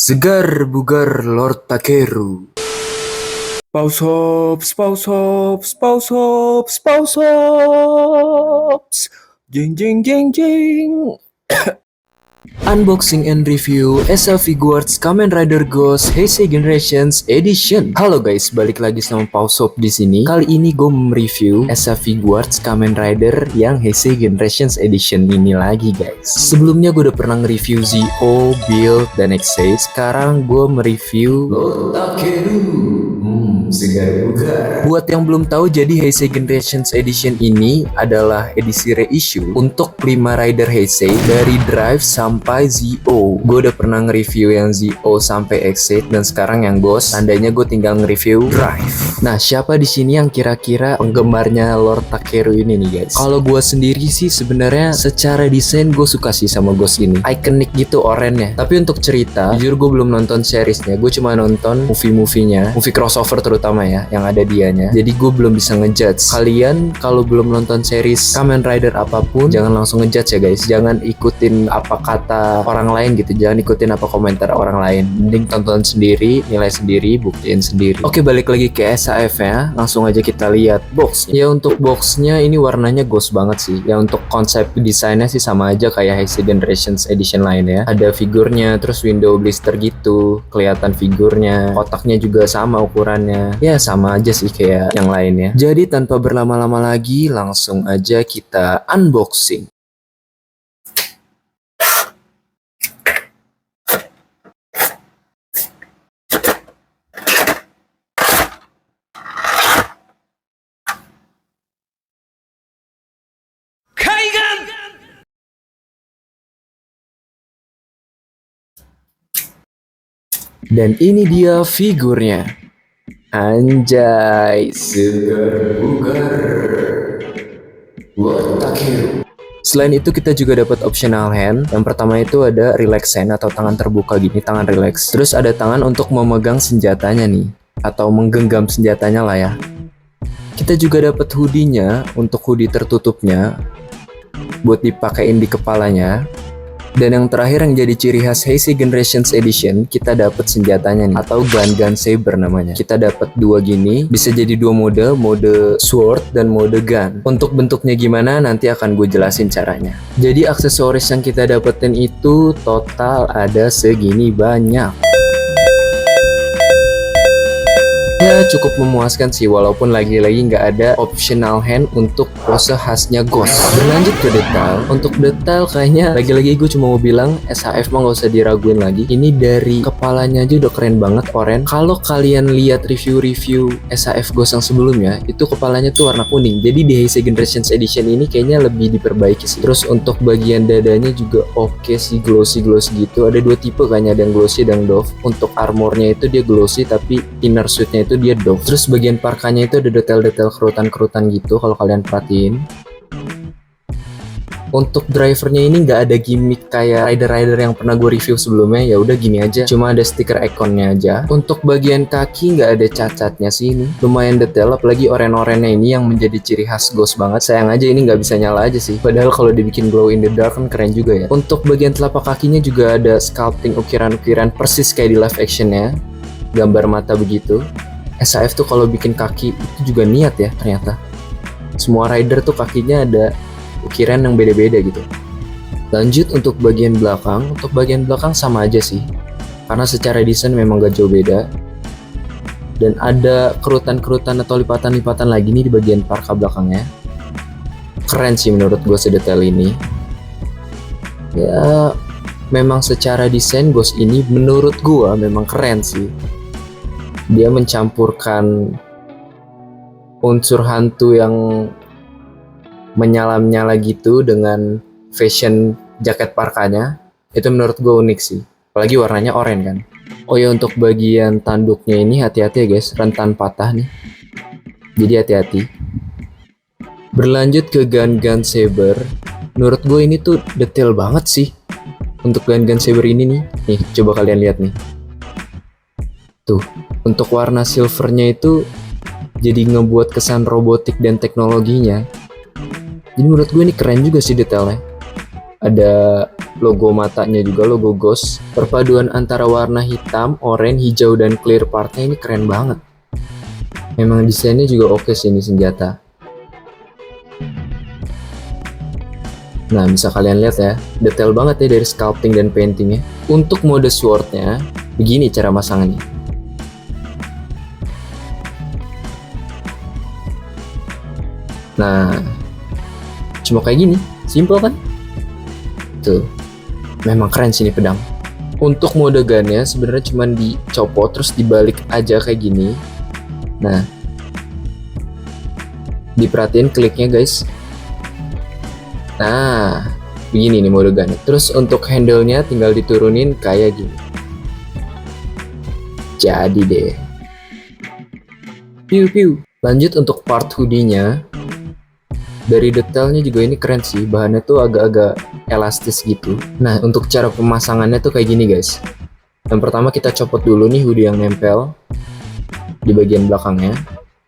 Segar bugar Lord Takeru. Pause hops, pause hops, pause hops, pause hops. Jeng jeng jeng jeng. Unboxing and review SA Figuarts Kamen Rider Ghost Heisei Generations Edition. Halo guys, balik lagi sama Pausop di sini. Kali ini gue mereview SA Figuarts Kamen Rider yang Heisei Generations Edition ini lagi guys. Sebelumnya gue udah pernah nge-review Zi-O, Build, dan Heisei. Sekarang gue mereview Lord Takeru. Segar bugar. Buat yang belum tahu, jadi Heisei Generations Edition ini adalah edisi reissue untuk 5 rider Heisei dari Drive sampai Zi-O. Gue udah pernah nge-review yang Zi-O sampai Exit, dan sekarang yang Ghost. Tandanya gue tinggal nge-review Drive. Nah, siapa di sini yang kira-kira penggemarnya Lord Takeru ini nih guys? Kalau gue sendiri sih sebenarnya secara desain gue suka sih sama Ghost ini. Ikonik gitu orennya. Tapi untuk cerita, jujur gue belum nonton seriesnya. Gue cuma nonton movie-movienya, movie crossover terutama ya, yang ada dianya. Jadi gue belum bisa ngejudge. Kalian kalau belum nonton series Kamen Rider apapun, jangan langsung ngejudge ya guys. Jangan ikutin apa kata orang lain gitu. Jangan ikutin apa komentar orang lain. Mending tonton sendiri, nilai sendiri, buktiin sendiri. Oke, balik lagi ke SAF ya. Langsung aja kita lihat box. Ya untuk boxnya ini warnanya Ghost banget sih. Ya untuk konsep desainnya sih sama aja kayak Heisei Generations Edition lainnya. Ada figurnya, terus window blister gitu. Kelihatan figurnya. Kotaknya juga sama ukurannya. Ya sama aja sih kayak yang lainnya. Jadi tanpa berlama-lama lagi, langsung aja kita unboxing. Dan ini dia figurnya. Anjay, segar bugar Lord Takeru. Selain itu kita juga dapat optional hand. Yang pertama itu ada relax hand atau tangan terbuka gini, tangan relax. Terus ada tangan untuk memegang senjatanya nih, atau menggenggam senjatanya lah ya. Kita juga dapat hoodie-nya untuk hoodie tertutupnya buat dipakein di kepalanya. Dan yang terakhir yang jadi ciri khas Heisei Generations Edition, kita dapat senjatanya nih, atau gun saber namanya. Kita dapat dua gini, bisa jadi dua mode sword dan mode gun. Untuk bentuknya gimana nanti akan gue jelasin caranya. Jadi aksesoris yang kita dapetin itu total ada segini banyak. Ya cukup memuaskan sih, walaupun lagi-lagi nggak ada optional hand untuk pose khasnya Ghost. Berlanjut ke detail. Untuk detail kayaknya lagi-lagi gue cuma mau bilang SHF mah nggak usah diraguin lagi. Ini dari kepalanya aja udah keren banget oren. Kalau kalian lihat review-review SHF Ghost yang sebelumnya, itu kepalanya tuh warna kuning. Jadi di Heisei Generations Edition ini kayaknya lebih diperbaiki sih. Terus untuk bagian dadanya juga oke sih, glossy gitu. Ada dua tipe kayaknya, ada yang glossy dan doff. Untuk armornya itu dia glossy, tapi inner suitnya itu dia doff. Terus bagian parkanya itu ada detail-detail kerutan-kerutan gitu kalau kalian perhatiin. Untuk drivernya ini nggak ada gimmick kayak rider-rider yang pernah gue review sebelumnya. Ya udah gini aja, cuma ada stiker ikonnya aja. Untuk bagian kaki nggak ada cacatnya sih ini. Lumayan detail, apalagi oren-orennya ini yang menjadi ciri khas Ghost banget. Sayang aja ini nggak bisa nyala aja sih. Padahal kalau dibikin glow in the dark kan keren juga ya. Untuk bagian telapak kakinya juga ada sculpting ukiran-ukiran persis kayak di live actionnya. Gambar mata begitu. SAF tuh kalau bikin kaki itu juga niat ya ternyata. Semua rider tuh kakinya ada ukiran yang beda-beda gitu. Lanjut untuk bagian belakang. Untuk bagian belakang sama aja sih, karena secara desain memang gak jauh beda. Dan ada kerutan-kerutan atau lipatan-lipatan lagi nih di bagian parka belakangnya. Keren sih menurut gue sedetail ini. Ya memang secara desain Ghost ini menurut gue memang keren sih. Dia mencampurkan unsur hantu yang menyala-nyala gitu dengan fashion jaket parkanya. Itu menurut gue unik sih, apalagi warnanya oranye kan. Oh ya, untuk bagian tanduknya ini hati-hati ya guys, rentan patah nih, jadi hati-hati. Berlanjut ke gun saber. Menurut gue ini tuh detail banget sih untuk gun saber ini nih. Nih coba kalian lihat nih, tuh untuk warna silvernya itu jadi ngebuat kesan robotik dan teknologinya. Jadi menurut gue ini keren juga sih detailnya. Ada logo matanya juga logo Ghost. Perpaduan antara warna hitam, oranye, hijau, dan clear partnya ini keren banget. Memang desainnya juga oke sih ini senjata. Nah, bisa kalian lihat ya, detail banget ya dari sculpting dan paintingnya. Untuk mode swordnya, begini cara masangnya. Nah, cuma kayak gini, simple kan? Tuh, memang keren sih ini pedang. Untuk mode gunnya sebenarnya cuma dicopot terus dibalik aja kayak gini. Nah, diperhatiin kliknya guys. Nah, begini nih mode gunnya. Terus untuk handle-nya tinggal diturunin kayak gini. Jadi deh. Piu piu. Lanjut untuk part hoodie-nya. Dari detailnya juga ini keren sih, bahannya tuh agak-agak elastis gitu. Nah, untuk cara pemasangannya tuh kayak gini guys. Yang pertama kita copot dulu nih hoodie yang nempel di bagian belakangnya.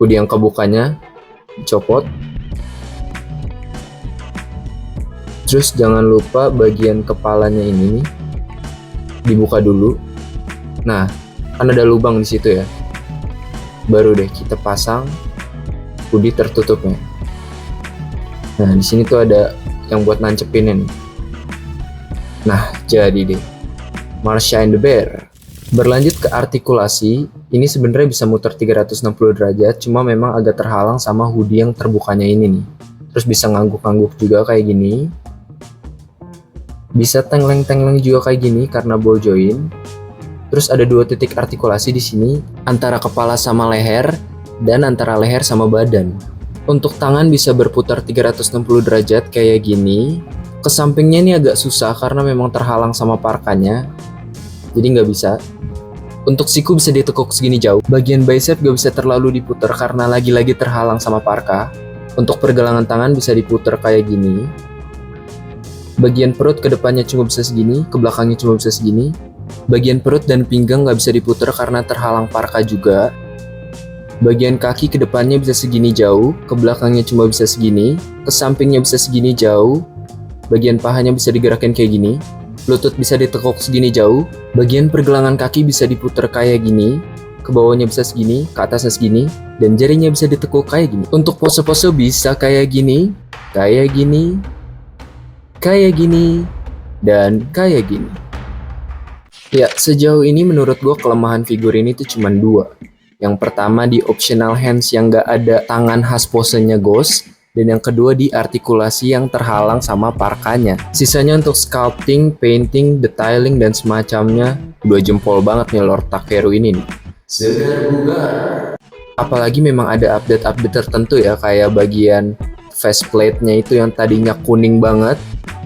Hoodie yang kebukanya dicopot. Terus jangan lupa bagian kepalanya ini nih dibuka dulu. Nah, kan ada lubang di situ ya. Baru deh kita pasang hoodie tertutupnya. Nah, di sini tuh ada yang buat nancepinnya nih. Nah, jadi deh. Marsha and the Bear. Berlanjut ke artikulasi, ini sebenarnya bisa muter 360 derajat, cuma memang agak terhalang sama hoodie yang terbukanya ini nih. Terus bisa ngangguk-ngangguk juga kayak gini. Bisa tengleng-tengleng juga kayak gini karena ball joint. Terus ada 2 titik artikulasi di sini antara kepala sama leher dan antara leher sama badan. Untuk tangan bisa berputar 360 derajat kayak gini. Ke sampingnya ini agak susah karena memang terhalang sama parkanya. Jadi nggak bisa. Untuk siku bisa ditekuk segini jauh. Bagian bicep gak bisa terlalu diputar karena lagi-lagi terhalang sama parka. Untuk pergelangan tangan bisa diputar kayak gini. Bagian perut ke depannya cuma bisa segini, ke belakangnya cuma bisa segini. Bagian perut dan pinggang nggak bisa diputar karena terhalang parka juga. Bagian kaki ke depannya bisa segini jauh, ke belakangnya cuma bisa segini, ke sampingnya bisa segini jauh, bagian pahanya bisa digerakin kayak gini, lutut bisa ditekuk segini jauh, bagian pergelangan kaki bisa diputar kayak gini, ke bawahnya bisa segini, ke atasnya segini, dan jarinya bisa ditekuk kayak gini. Untuk pose-pose bisa kayak gini, kayak gini, kayak gini, dan kayak gini. Ya, sejauh ini menurut gue kelemahan figur ini tuh cuma 2. Yang pertama di optional hands yang gak ada tangan khas posenya Ghost, dan yang kedua di artikulasi yang terhalang sama parkanya. Sisanya untuk sculpting, painting, detailing, dan semacamnya 2 jempol banget nih Lord Takeru ini nih. Segar bugar. Apalagi memang ada update-update tertentu ya, kayak bagian faceplate-nya itu yang tadinya kuning banget.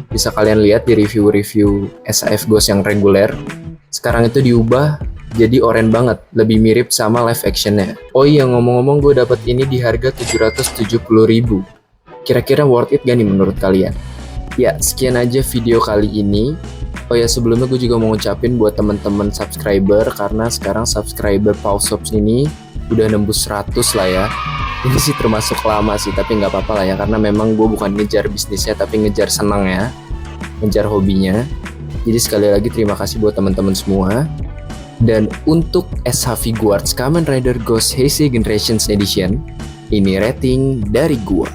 Bisa kalian lihat di review-review SAF Ghost yang reguler. Sekarang itu diubah jadi oranye banget, lebih mirip sama live actionnya. Oh iya, ngomong-ngomong gue dapet ini di harga 770.000. Kira-kira worth it gak nih menurut kalian? Ya, sekian aja video kali ini. Oh ya, sebelumnya gue juga mau ngucapin buat teman-teman subscriber, karena sekarang subscriber Pausops ini udah nembus 100 lah ya. Ini sih termasuk lama sih, tapi nggak apa-apa lah ya, karena memang gue bukan ngejar bisnisnya, tapi ngejar senang ya, ngejar hobinya. Jadi sekali lagi terima kasih buat teman-teman semua. Dan untuk SH Figuarts Kamen Rider Ghost Heisei Generations Edition, ini rating dari gua.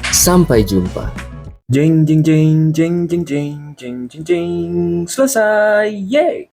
Sampai jumpa. Jeng jeng jeng jeng jeng jeng jeng jeng jeng. Selesai. Yeay.